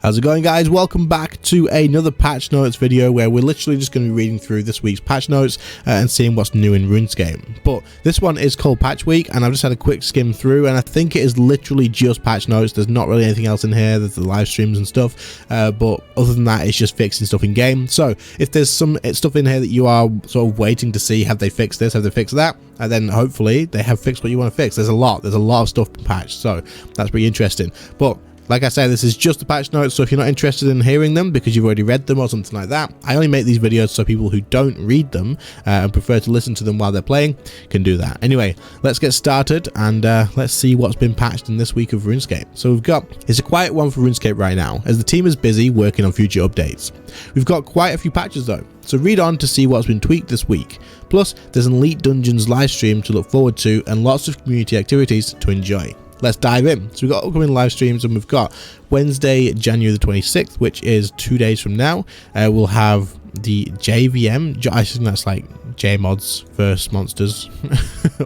How's it going, guys? Welcome back to another patch notes video where we're literally just going to be reading through this week's patch notes and seeing what's new in RuneScape. But this one is called Patch Week, and I've just had a quick skim through, and I think it is literally just patch notes. There's not really anything else in here. There's the live streams and stuff, but other than that, it's just fixing stuff in game. So if there's some stuff in here that you are sort of waiting to see, have they fixed this, have they fixed that, and then hopefully they have fixed what you want to fix. There's a lot of stuff patched, so that's pretty interesting. But like I said, this is just the patch notes, so if you're not interested in hearing them because you've already read them or something like that, I only make these videos so people who don't read them and prefer to listen to them while they're playing can do that. Anyway, let's get started and let's see what's been patched in this week of RuneScape. So it's a quiet one for RuneScape right now, as the team is busy working on future updates. We've got quite a few patches though, so read on to see what's been tweaked this week. Plus, there's an Elite Dungeons live stream to look forward to and lots of community activities to enjoy. Let's dive in. So we've got upcoming live streams, and we've got Wednesday, January the 26th, which is 2 days from now. We'll have the JVM, I think that's like JMods vs Monsters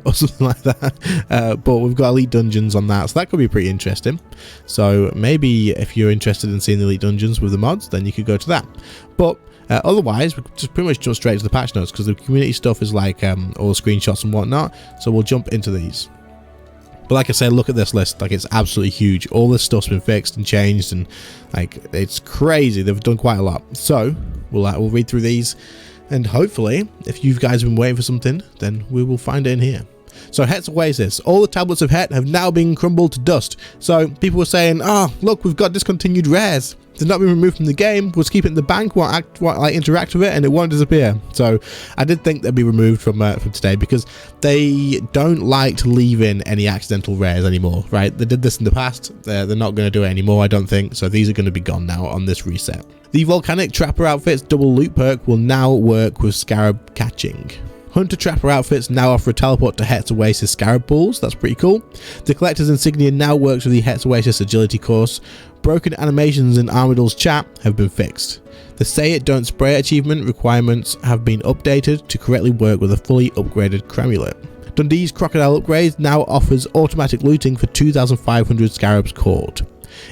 or something like that. But we've got Elite Dungeons on that, so that could be pretty interesting. So maybe if you're interested in seeing the Elite Dungeons with the mods, then you could go to that. But otherwise, we'll just pretty much jump straight to the patch notes, because the community stuff is like all the screenshots and whatnot. So we'll jump into these. But like I said, look at this list, like it's absolutely huge. All this stuff's been fixed and changed, and like it's crazy. They've done quite a lot. So we'll read through these, and hopefully if you guys have been waiting for something, then we will find it in here. So Het's Oasis, all the tablets of Het have now been crumbled to dust. So people were saying, oh look, we've got discontinued rares. They've not been removed from the game. We'll just keep it in the bank, won't interact with it, and it won't disappear. So I did think they'd be removed from today, because they don't like to leave in any accidental rares anymore, right? They did this in the past. They're not going to do it anymore, I don't think. So these are going to be gone now on this reset. The Volcanic Trapper outfit's double loot perk will now work with Scarab catching. Hunter Trapper outfits now offer a teleport to Het's Oasis Scarab pools. That's pretty cool. The Collector's Insignia now works with the Het's Oasis agility course. Broken animations in Armadil's chat have been fixed. The Say It Don't Spray achievement requirements have been updated to correctly work with a fully upgraded Cramulet. Dundee's Crocodile upgrade now offers automatic looting for 2,500 Scarabs caught.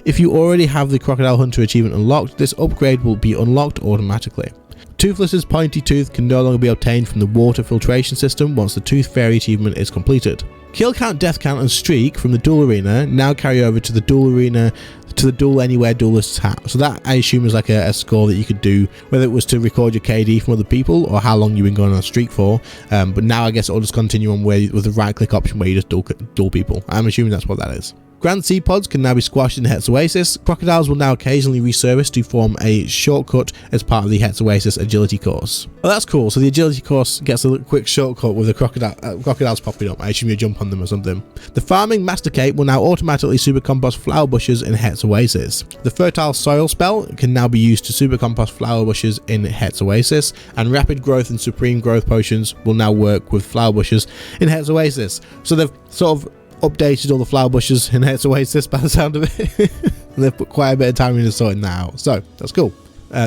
If you already have the Crocodile Hunter achievement unlocked, this upgrade will be unlocked automatically. Toothless's Pointy Tooth can no longer be obtained from the water filtration system once the Tooth Fairy achievement is completed. Kill count, death count and streak from the duel arena now carry over to the duel arena, to the duel anywhere duelist's hat. So that, I assume, is like a score that you could do, whether it was to record your KD from other people or how long you've been going on a streak for. But now I guess it'll just continue on with the right click option where you just duel people. I'm assuming that's what that is. Grand Sea Pods can now be squashed in Het's Oasis. Crocodiles will now occasionally resurface to form a shortcut as part of the Het's Oasis agility course. Well, that's cool. So the agility course gets a quick shortcut with the crocodiles popping up. I assume you jump on them or something. The Farming Master Cape will now automatically super compost flower bushes in Het's Oasis. The Fertile Soil spell can now be used to super compost flower bushes in Het's Oasis, and Rapid Growth and Supreme Growth potions will now work with flower bushes in Het's Oasis. So they've sort of updated all the flower bushes in Het's Oasis by the sound of it. And they've put quite a bit of time into sorting that out, so that's cool.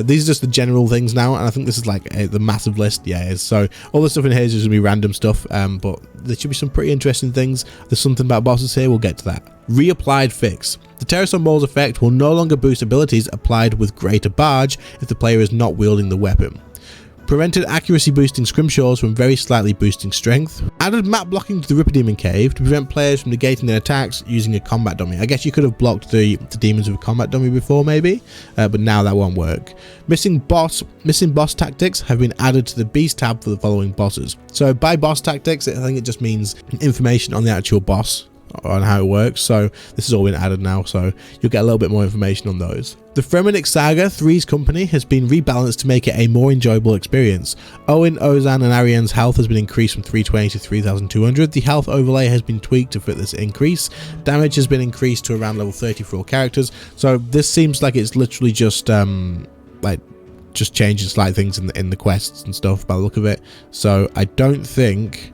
These are just the general things now, and I think this is like the massive list. Yeah, so all the stuff in here is just gonna be random stuff, but there should be some pretty interesting things. There's something about bosses here, we'll get to that. Reapplied fix. The Terrace on Moles effect will no longer boost abilities applied with Greater Barge if the player is not wielding the weapon. Prevented accuracy boosting scrimshaws from very slightly boosting strength. Added map blocking to the Ripper Demon Cave to prevent players from negating their attacks using a combat dummy. I guess you could have blocked the demons with a combat dummy before maybe, but now that won't work. Missing boss tactics have been added to the beast tab for the following bosses. So by boss tactics, I think it just means information on the actual boss, on how it works. So this has all been added now, so you'll get a little bit more information on those. The Fremennik Saga 3's company has been rebalanced to make it a more enjoyable experience. Owen, Ozan and Ariane's health has been increased from 320 to 3200. The health overlay has been tweaked to fit this increase. Damage has been increased to around level 30 for all characters. So this seems like it's literally just just changing slight things in the quests and stuff by the look of it. So I don't think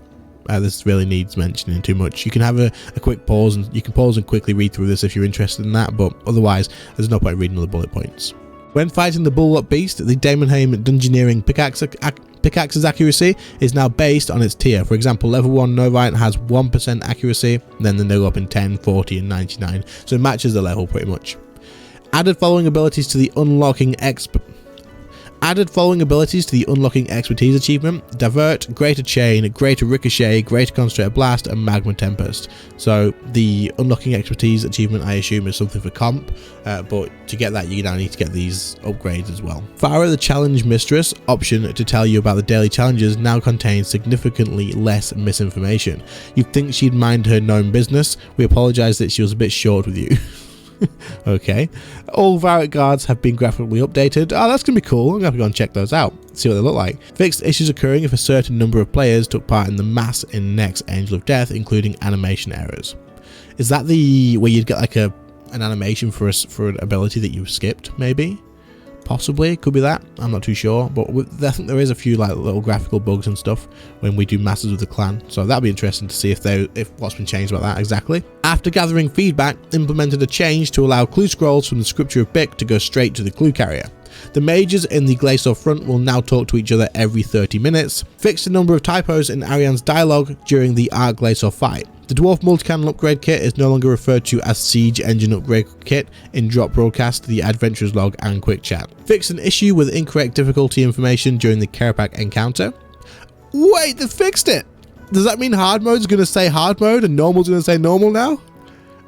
this really needs mentioning too much. You can have a quick pause, and you can pause and quickly read through this if you're interested in that, but otherwise there's no point reading all the bullet points. When fighting the Bulwark Beast, the Daemonheim Dungeoneering pickaxe's accuracy is now based on its tier. For example, level 1 Novite has 1% accuracy, and then they go up in 10, 40 and 99, so it matches the level pretty much. Added following abilities to the unlocking expertise achievement: Divert, Greater Chain, Greater Ricochet, Greater Concentrated Blast, and Magma Tempest. So the unlocking expertise achievement, I assume, is something for comp, but to get that you now need to get these upgrades as well. Farah the Challenge Mistress option to tell you about the daily challenges now contains significantly less misinformation. You'd think she'd mind her known business. We apologise that she was a bit short with you. Okay, all Varrock guards have been graphically updated. Oh, that's gonna be cool. I'm gonna have to go and check those out, see what they look like. Fixed issues occurring if a certain number of players took part in the mass in next Angel of Death, including animation errors. Is that the where you'd get like an animation for an ability that you skipped? Maybe, possibly, could be that. I'm not too sure, but I think there is a few like little graphical bugs and stuff when we do Masters of the Clan, so that'd be interesting to see if what's been changed about that exactly. After gathering feedback, implemented a change to allow clue scrolls from the Scripture of Bic to go straight to the clue carrier. The mages in the Glacier front will now talk to each other every 30 minutes. Fixed a number of typos in Ariane's dialogue during the Arc Glacier fight. The Dwarf Multi-Cannon Upgrade Kit is no longer referred to as Siege Engine Upgrade Kit in Drop Broadcast, the Adventurer's Log, and Quick Chat. Fixed an issue with incorrect difficulty information during the Kerapac encounter. Wait, they fixed it! Does that mean hard mode's going to say hard mode and normal's going to say normal now?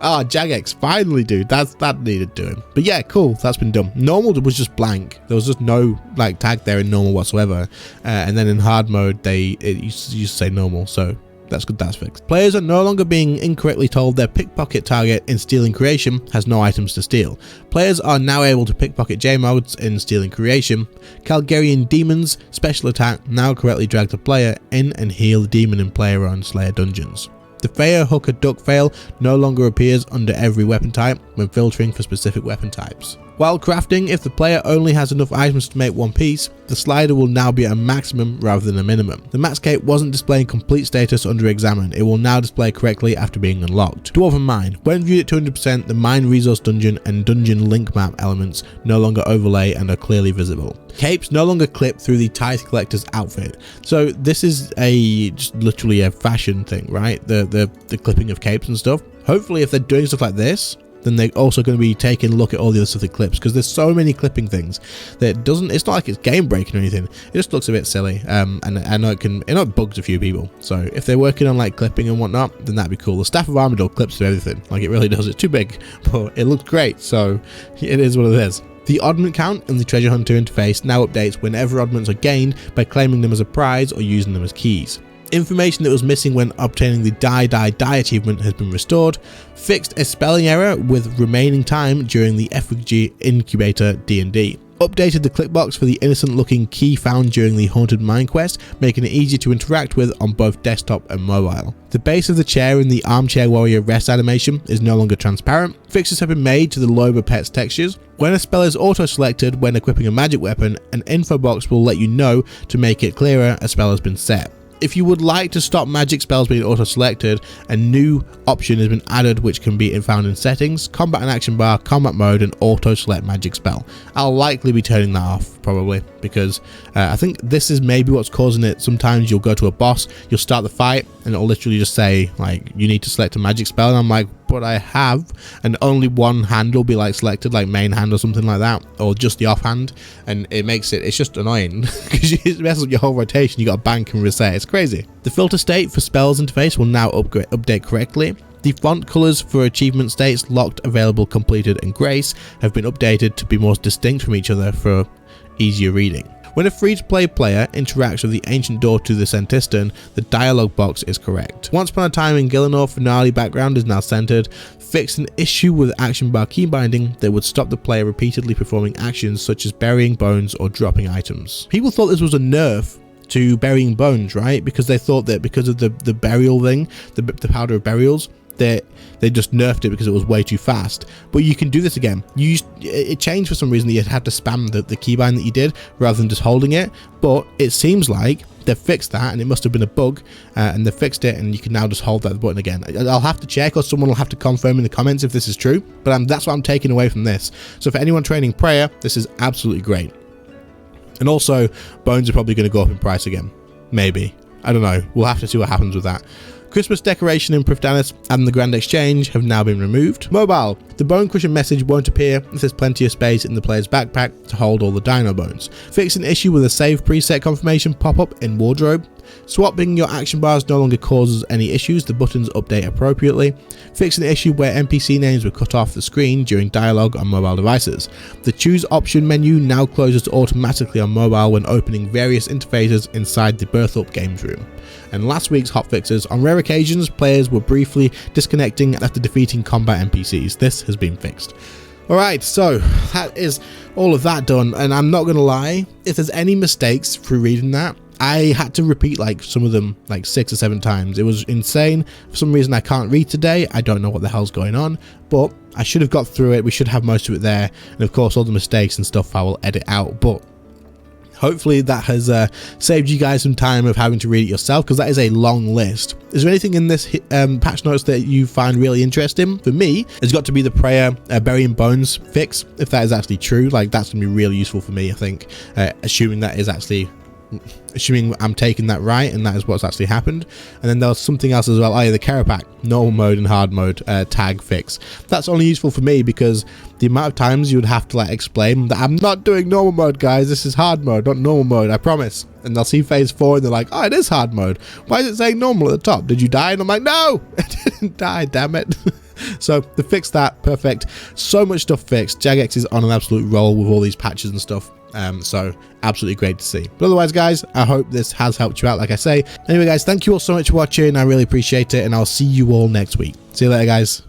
Ah, Jagex, finally, dude. That needed doing. But yeah, cool. That's been done. Normal was just blank. There was just no like tag there in normal whatsoever. And then in hard mode, it used to say normal. So that's good. That's fixed. Players are no longer being incorrectly told their pickpocket target in Stealing Creation has no items to steal. Players are now able to pickpocket J-mods in Stealing Creation. Calgarian Demons special attack now correctly drags a player in and heal the demon in player-owned Slayer dungeons. The Fair Hooker Duck Fail no longer appears under every weapon type when filtering for specific weapon types. While crafting, if the player only has enough items to make one piece, the slider will now be a maximum rather than a minimum. The Max Cape wasn't displaying complete status under Examine. It will now display correctly after being unlocked. Dwarven Mine. When viewed at 200%, the Mine Resource Dungeon and Dungeon Link Map elements no longer overlay and are clearly visible. Capes no longer clip through the Tithe Collector's outfit. So this is just literally a fashion thing, right? The clipping of capes and stuff. Hopefully if they're doing stuff like this, then they're also going to be taking a look at all the other stuff that clips, because there's so many clipping things that it's not like it's game breaking or anything. It just looks a bit silly, and I know it bugs a few people. So if they're working on like clipping and whatnot, then that'd be cool. The Staff of Armador clips through everything, like it really does. It's too big, but it looks great, so it is what it is. The oddment count in the Treasure Hunter interface now updates whenever oddments are gained by claiming them as a prize or using them as keys. Information that was missing when obtaining the Die achievement has been restored. Fixed a spelling error with remaining time during the Effigy Incubator D&D. Updated the clickbox for the innocent looking key found during the Haunted Mine quest, making it easier to interact with on both desktop and mobile. The base of the chair in the Armchair Warrior rest animation is no longer transparent. Fixes have been made to the Loba Pets textures. When a spell is auto-selected when equipping a magic weapon, an info box will let you know to make it clearer a spell has been set. If you would like to stop magic spells being auto-selected, a new option has been added which can be found in settings, combat and action bar, combat mode, and auto-select magic spell. I'll likely be turning that off probably, because I think this is maybe what's causing it. Sometimes you'll go to a boss, you'll start the fight, and it'll literally just say like you need to select a magic spell, and I'm like, but I have, and only one hand will be like selected, like main hand or something like that, or just the offhand, and it's just annoying because it messes up your whole rotation. You got to bank and reset. It's crazy. The filter state for spells interface will now update correctly. The font colors for achievement states locked, available, completed, and grace have been updated to be more distinct from each other for easier reading. When a free-to-play player interacts with the ancient door to the Centistern, the dialogue box is correct. Once upon a time in Gielinor, finale background is now centered. Fixed an issue with action bar key binding that would stop the player repeatedly performing actions such as burying bones or dropping items. People thought this was a nerf to burying bones, right? Because they thought that because of the burial thing, the powder of burials, they just nerfed it because it was way too fast. But you can do this again. It changed for some reason that you had to spam the keybind that you did rather than just holding it, but it seems like they've fixed that, and it must have been a bug, and they've fixed it, and you can now just hold that button again. I'll have to check, or someone will have to confirm in the comments if this is true, but that's what I'm taking away from this. So for anyone training prayer, this is absolutely great. And also, bones are probably going to go up in price again. Maybe. I don't know. We'll have to see what happens with that. Christmas decoration in Prifdanis and the Grand Exchange have now been removed. Mobile. The bone cushion message won't appear if there's plenty of space in the player's backpack to hold all the dino bones. Fix an issue with a save preset confirmation pop-up in wardrobe. Swapping your action bars no longer causes any issues, the buttons update appropriately. Fix an issue where NPC names were cut off the screen during dialogue on mobile devices. The choose option menu now closes automatically on mobile when opening various interfaces inside the Birth Up games room. And last week's hotfixes, on rare occasions players were briefly disconnecting after defeating combat NPCs. This has been fixed. Alright, so that is all of that done, and I'm not going to lie, if there's any mistakes through reading that, I had to repeat like some of them like 6 or 7 times. It was insane. For some reason I can't read today. I don't know what the hell's going on, but I should have got through it. We should have most of it there, and of course all the mistakes and stuff I will edit out, but hopefully that has saved you guys some time of having to read it yourself, because that is a long list. Is there anything in this patch notes that you find really interesting? For me, it's got to be the prayer burying bones fix, if that is actually true. Like, that's gonna be really useful for me, I think, assuming I'm taking that right and that is what's actually happened. And then there was something else as well. The Carapac normal mode and hard mode tag fix. That's only useful for me because the amount of times you would have to like explain that I'm not doing normal mode, guys, this is hard mode, not normal mode, I promise. And they'll see phase 4 and they're like, oh, it is hard mode, why is it saying normal at the top? Did you die? And I'm like, no, I didn't die, damn it. So they fixed that, perfect. So much stuff fixed. Jagex is on an absolute roll with all these patches and stuff. So absolutely great to see. But otherwise, guys, I hope this has helped you out, like I say. Anyway, guys, thank you all so much for watching. I really appreciate it, and I'll see you all next week. See you later, guys.